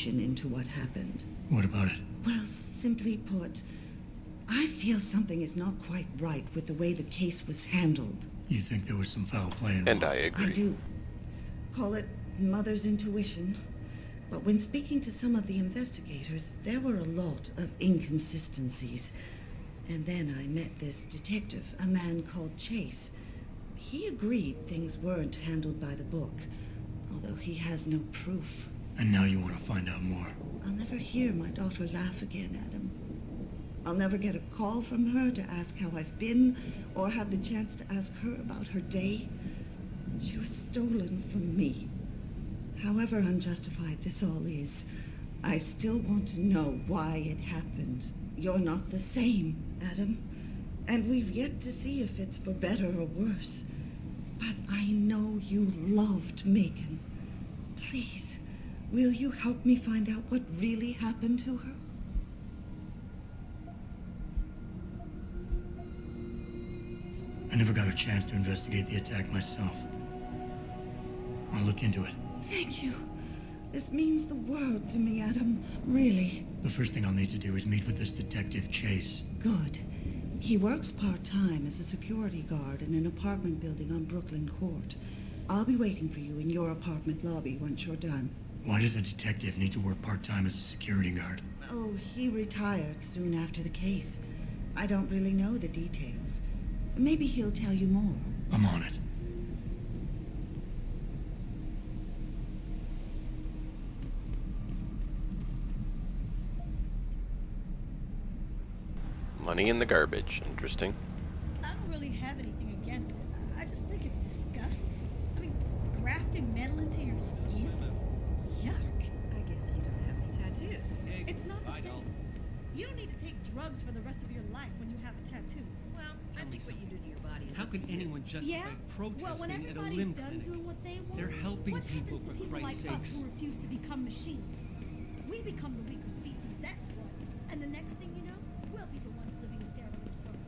investigation into what happened. What about it? Well, simply put, I feel something is not quite right with the way the case was handled. You think there was some foul play involved? And I agree. I do. Call it mother's intuition. But when speaking to some of the investigators, there were a lot of inconsistencies. And then I met this detective, a man called Chase. He agreed things weren't handled by the book, although he has no proof. And now you want to find out more? I'll never hear my daughter laugh again, Adam. I'll never get a call from her to ask how I've been, or have the chance to ask her about her day. She was stolen from me. However unjustified this all is, I still want to know why it happened. You're not the same, Adam. And we've yet to see if it's for better or worse. But I know you loved Megan. Please, will you help me find out what really happened to her? I never got a chance to investigate the attack myself. I'll look into it. Thank you. This means the world to me, Adam. Really. The first thing I'll need to do is meet with this detective, Chase. Good. He works part-time as a security guard in an apartment building on Brooklyn Court. I'll be waiting for you in your apartment lobby once you're done. Why does a detective need to work part-time as a security guard? Oh, he retired soon after the case. I don't really know the details. Maybe he'll tell you more. I'm on it. Money in the garbage. Interesting. I don't really have anything against it. I just think it's disgusting. I mean, grafting metal into your skin? Yuck. I guess you don't have any tattoos. It's not the same. You don't need to take drugs for the rest of your life when you have a tattoo. Well, I think what you do to your body is How can anyone justify protesting well, when at a everybody's limb done clinic? doing what they want, They're helping what people, happens to for people Christ's like us sakes. who refuse to become machines? We become the weaker species, that's what. And the next thing you know, we'll be the ones living in derelict world.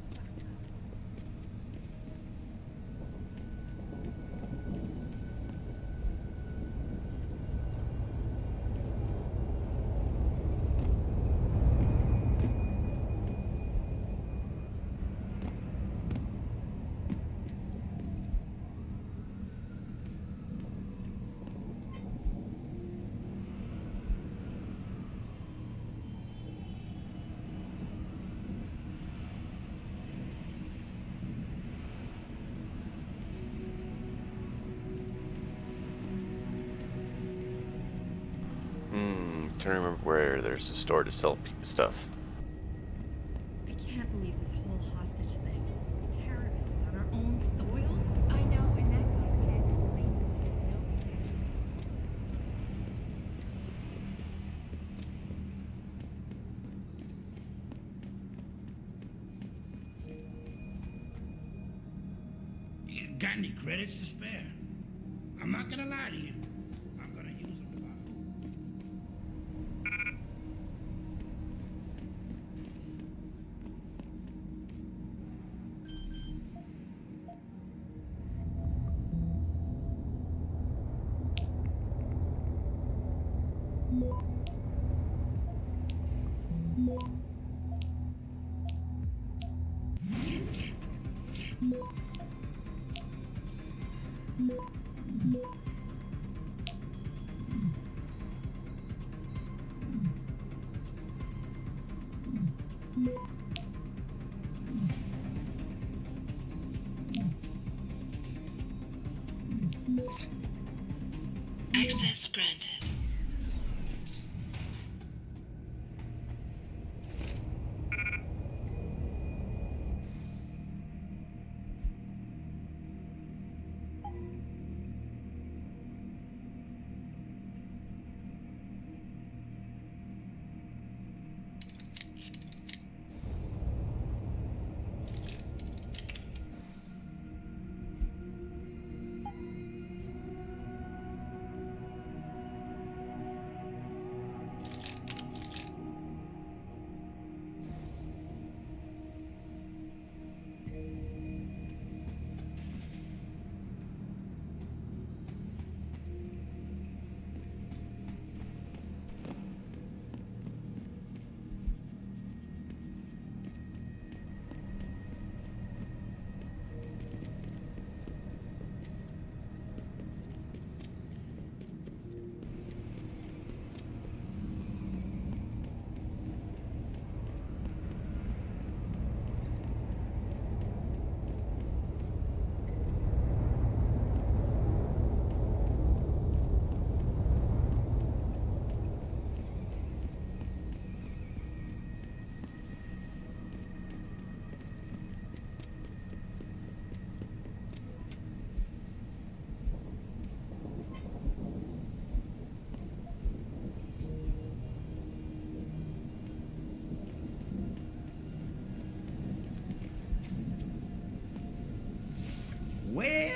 Trying to remember where there's a store to sell stuff. I can't believe this whole hostage thing. Terrorists on our own soil? I know, and that goddamn rain has no protection. You got any credits to spare? I'm not gonna lie to you. I'm gonna use them if I Access granted.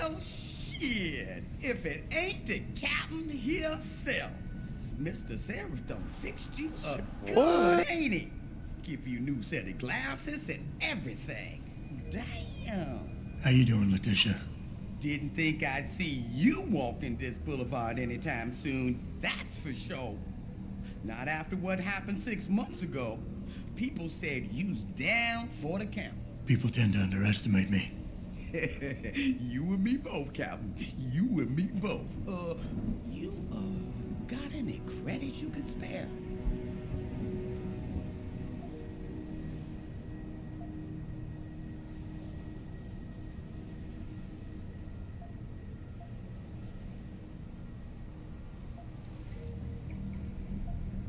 Well, shit. If it ain't the captain himself. Mr. Seraph done fixed you up What? good, ain't he? Give you new set of glasses and everything. Damn. How you doing, Letitia? Didn't think I'd see you walking this boulevard anytime soon, that's for sure. Not after what happened 6 months ago. People said you's down for the count. People tend to underestimate me. You and me both, Captain. You and me both. You, got any credits you could spare?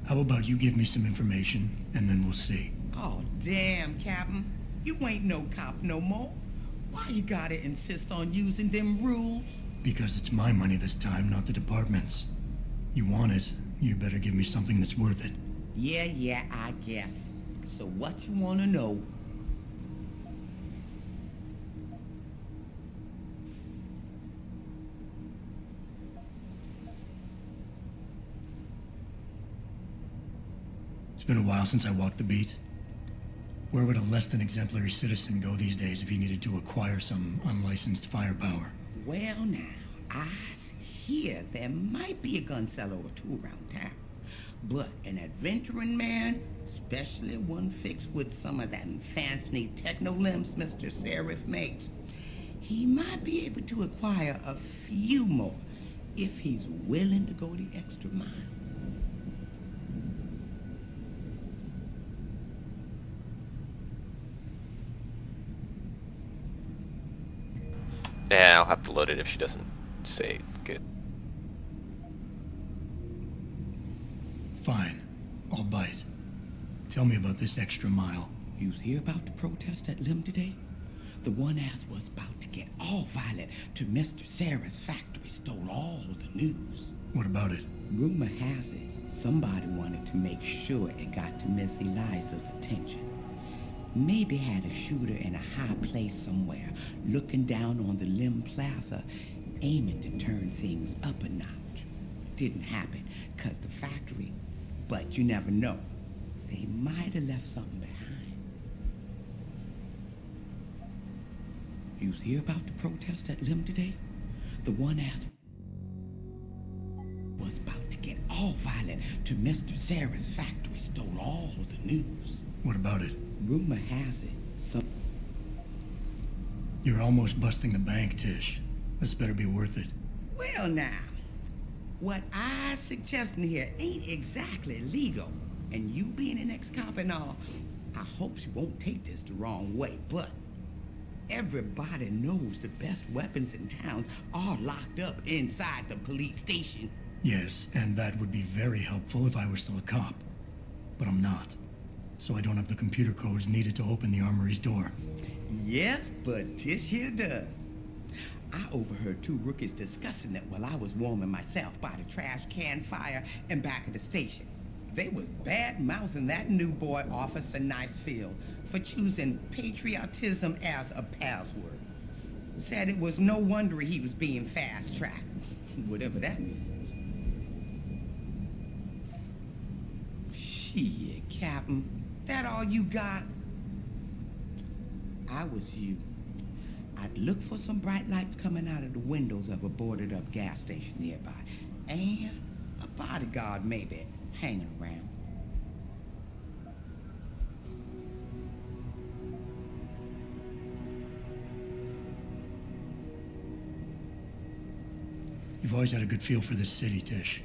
How about you give me some information, and then we'll see. Oh, damn, Captain. You ain't no cop no more. Why you gotta insist on using them rules? Because it's my money this time, not the department's. You want it, you better give me something that's worth it. Yeah, I guess. So what you wanna know? It's been a while since I walked the beat. Where would a less than exemplary citizen go these days if he needed to acquire some unlicensed firepower? Well now, I hear there might be a gun seller or two around town. But an adventuring man, especially one fixed with some of that fancy techno-limbs Mr. Seraph makes, he might be able to acquire a few more if he's willing to go the extra mile. Yeah, I'll have to load it if she doesn't say good. Fine. I'll bite. Tell me about this extra mile. You hear about the protest at Lim today? The one ass was about to get all violent to Mr. Sara's factory stole all the news. What about it? Rumor has it, somebody wanted to make sure it got to Miss Eliza's attention. Maybe had a shooter in a high place somewhere, looking down on the Lim Plaza, aiming to turn things up a notch. Didn't happen, 'cause the factory, but you never know. They might have left something behind. You hear about the protest at Lim today? The one ass was about to get all violent to Mr. Sara's factory stole all the news. What about it? Rumor has it, some... You're almost busting the bank, Tish. This better be worth it. Well now, what I suggesting here ain't exactly legal. And you being an ex-cop and all, I hope you won't take this the wrong way, but everybody knows the best weapons in town are locked up inside the police station. Yes, and that would be very helpful if I were still a cop. But I'm not. So I don't have the computer codes needed to open the armory's door. Yes, but Tish here does. I overheard two rookies discussing it while I was warming myself by the trash can fire in back of the station. They was bad-mouthing that new boy, Officer Nicefield, for choosing patriotism as a password. Said it was no wonder he was being fast-tracked, whatever that means. Shit, Captain, that all you got? I was you. I'd look for some bright lights coming out of the windows of a boarded-up gas station nearby, and a bodyguard maybe hanging around. You've always had a good feel for this city, Tish.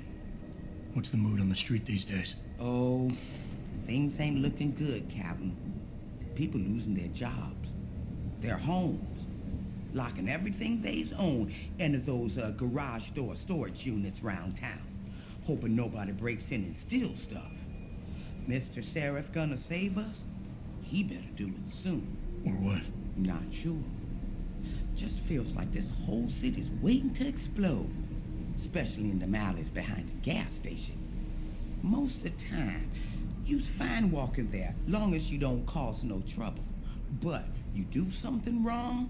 What's the mood on the street these days? Oh, things ain't looking good, Captain. People losing their jobs, their homes, locking everything they's own into those garage door storage units round town, hoping nobody breaks in and steals stuff. Mr. Seraph gonna save us? He better do it soon. Or what? Not sure. Just feels like this whole city's waiting to explode, especially in the alleys behind the gas station. Most of the time, you's fine walking there, long as you don't cause no trouble. But you do something wrong,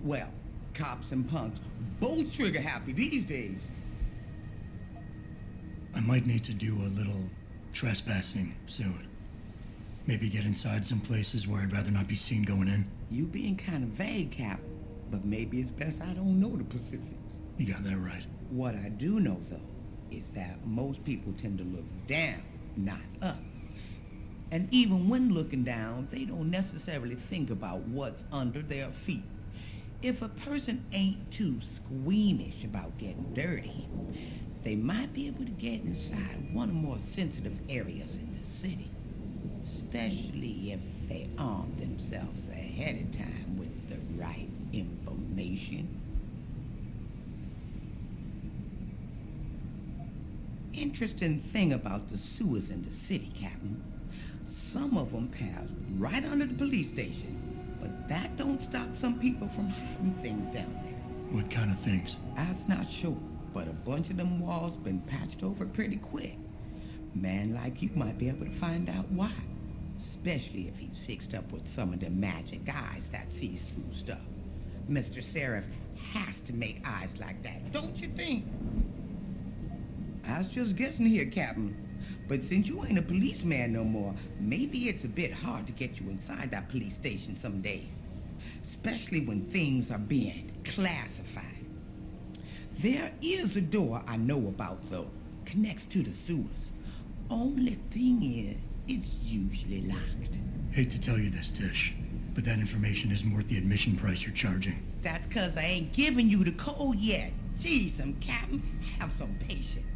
well, Cops and punks, both trigger happy these days. I might need to do a little trespassing soon. Maybe get inside some places where I'd rather not be seen going in. You being kind of vague, Captain, but maybe it's best I don't know the Pacifics. You got that right. What I do know, though, is that most people tend to look down, not up. And even when looking down, they don't necessarily think about what's under their feet. If a person ain't too squeamish about getting dirty, they might be able to get inside one of the more sensitive areas in the city. Especially if they arm themselves ahead of time with the right information. Interesting thing about the sewers in the city, Captain. Some of them pass right under the police station, but that don't stop some people from hiding things down there. What kind of things? I'm not sure, but a bunch of them walls been patched over pretty quick. Man like you might be able to find out why. Especially if he's fixed up with some of the magic eyes that sees through stuff. Mr. Seraph has to make eyes like that, don't you think? I was just guessing here, Captain. But since you ain't a policeman no more, maybe it's a bit hard to get you inside that police station some days. Especially when things are being classified. There is a door I know about, though. Connects to the sewers. Only thing is, it's usually locked. Hate to tell you this, Tish, but that information isn't worth the admission price you're charging. That's 'cause I ain't giving you the code yet. Jeez, Captain, have some patience.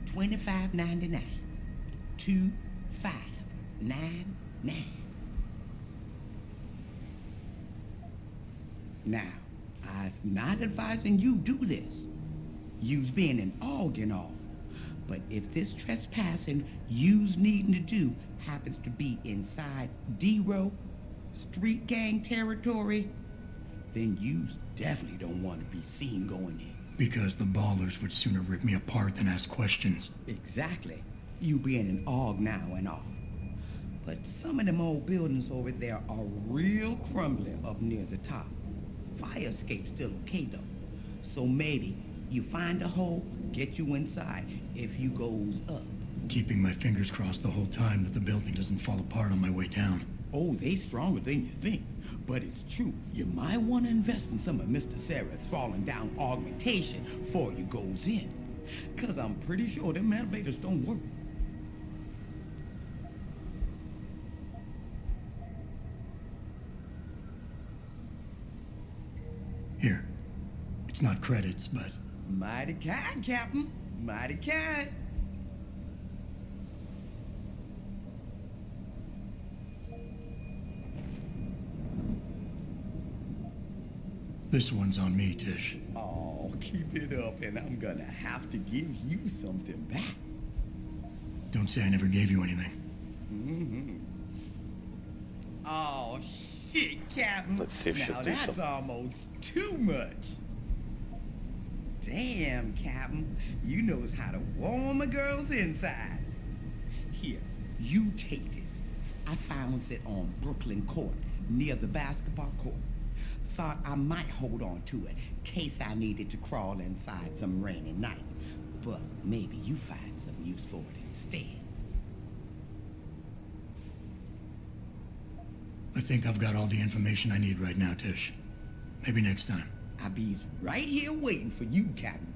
$25.99. $25.99. Now, I's not advising you do this. You's being an og and all. But if this trespassing you's needing to do happens to be inside D-Row, street gang territory, then you's definitely don't want to be seen going in. Because the ballers would sooner rip me apart than ask questions. Exactly. You being an og now and all. But some of them old buildings over there are real crumbly up near the top. Fire escape's still okay though. So maybe you find a hole, get you inside if you goes up. Keeping my fingers crossed the whole time that the building doesn't fall apart on my way down. Oh, they stronger than you think. But it's true. You might want to invest in some of Mr. Seraph's falling down augmentation before you goes in. 'Cause I'm pretty sure them elevators don't work. Here. It's not credits, but... Mighty kind, Captain. Mighty kind. This one's on me, Tish. Oh, keep it up and I'm gonna have to give you something back. Don't say I never gave you anything. Oh, shit, Captain. Let's see if she'll now do that's something. almost too much. Damn, Captain. You knows how to warm a girl's inside. Here, you take this. I found it on Brooklyn Court, near the basketball court. Thought I might hold on to it, case I needed to crawl inside some rainy night. But maybe you find some use for it instead. I think I've got all the information I need right now, Tish. Maybe next time. I be's right here waiting for you, Captain.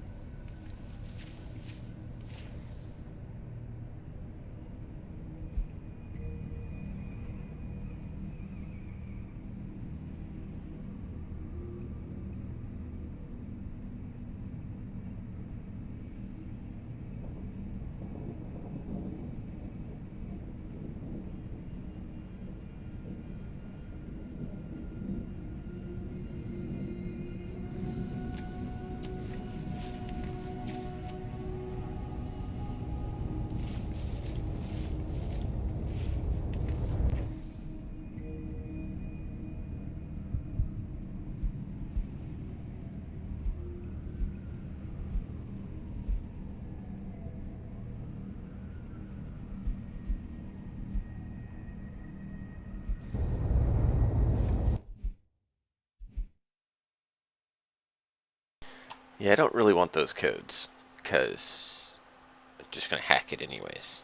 Yeah, I don't really want those codes, because I'm just gonna hack it anyways.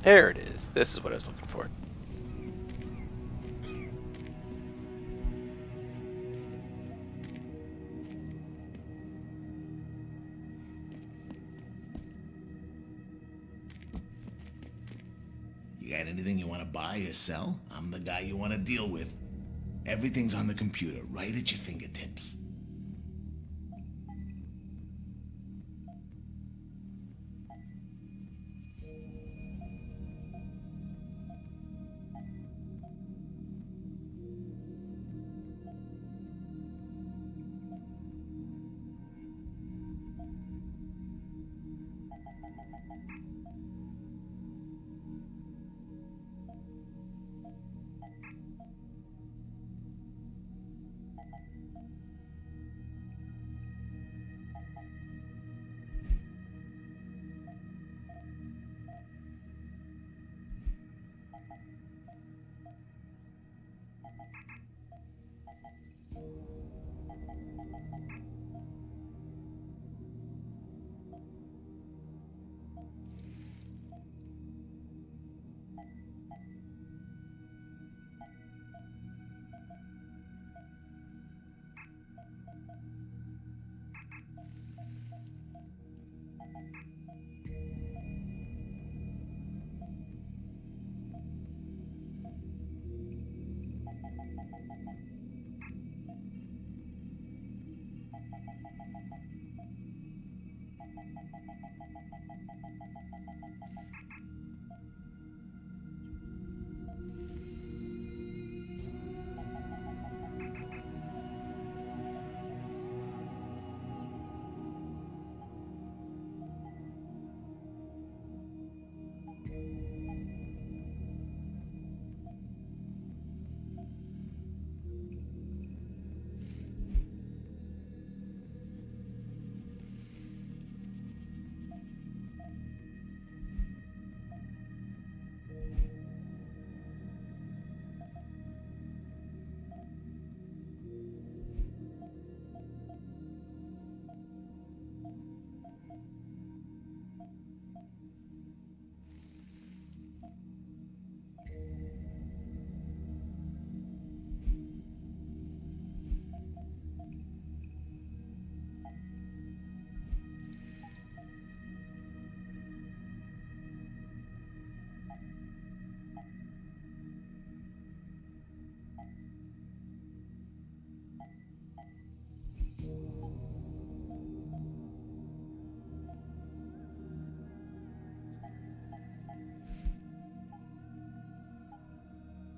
There it is. This is what I was looking for. You got anything you want to buy or sell? I'm the guy you want to deal with. Everything's on the computer, right at your fingertips.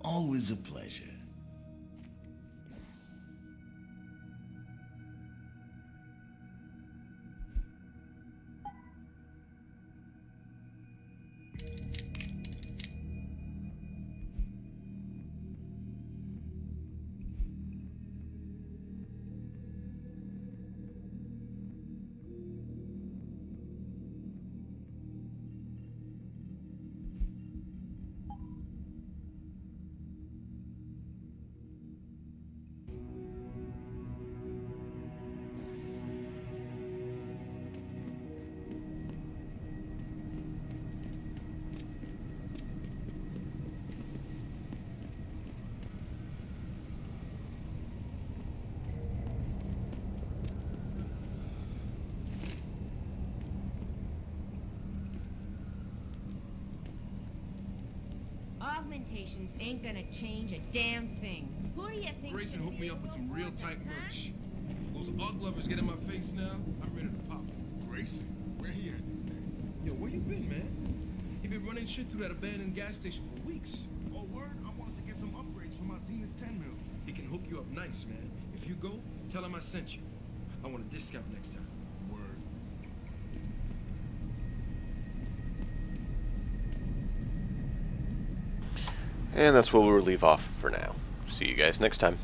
Always a pleasure. Augmentations ain't gonna change a damn thing. Who do you think? Grayson hooked me up with some real tight merch. Those Ugg lovers get in my face now, I'm ready to pop. Grayson? Where he at these days? Yo, where you been, man? He been running shit through that abandoned gas station for weeks. Oh, word? I wanted to get some upgrades for my Zenith 10 mil. He can hook you up nice, man. If you go, tell him I sent you. I want a discount next time. Word. And that's where we'll leave off for now. See you guys next time.